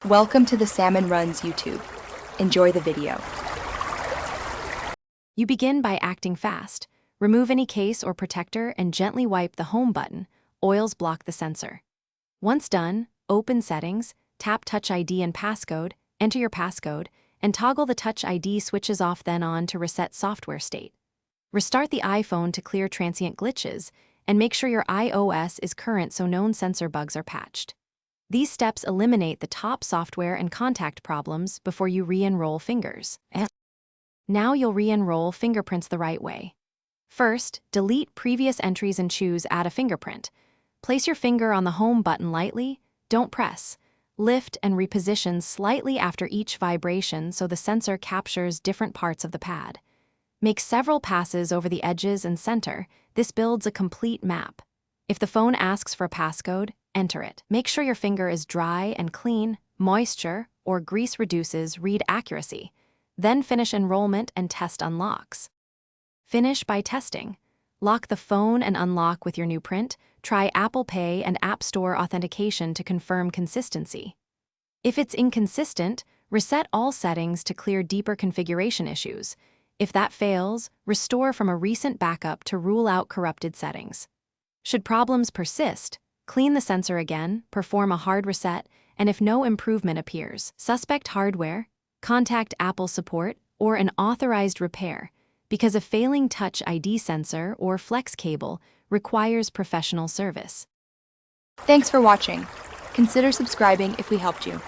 Welcome to the Salmon Runs YouTube. Enjoy the video. You begin by acting fast. Remove any case or protector and gently wipe the home button. Oils block the sensor. Once done, open Settings, tap Touch ID and passcode, enter your passcode, and toggle the Touch ID switches off then on to reset software state. Restart the iPhone to clear transient glitches, and make sure your iOS is current so known sensor bugs are patched. These steps eliminate the top software and contact problems before you re-enroll fingers. Now you'll re-enroll fingerprints the right way. First, delete previous entries and choose Add a Fingerprint. Place your finger on the Home button lightly, don't press. Lift and reposition slightly after each vibration so the sensor captures different parts of the pad. Make several passes over the edges and center. This builds a complete map. If the phone asks for a passcode, enter it. Make sure your finger is dry and clean. Moisture or grease reduces read accuracy. Then finish enrollment and test unlocks. Finish by testing. Lock the phone and unlock with your new print. Try Apple Pay and App Store authentication to confirm consistency. If it's inconsistent, reset all settings to clear deeper configuration issues. If that fails, restore from a recent backup to rule out corrupted settings. Should problems persist, clean the sensor again, perform a hard reset, and if no improvement appears, suspect hardware, contact Apple support, or an authorized repair, because a failing Touch ID sensor or flex cable requires professional service. Thanks for watching. Consider subscribing if we helped you.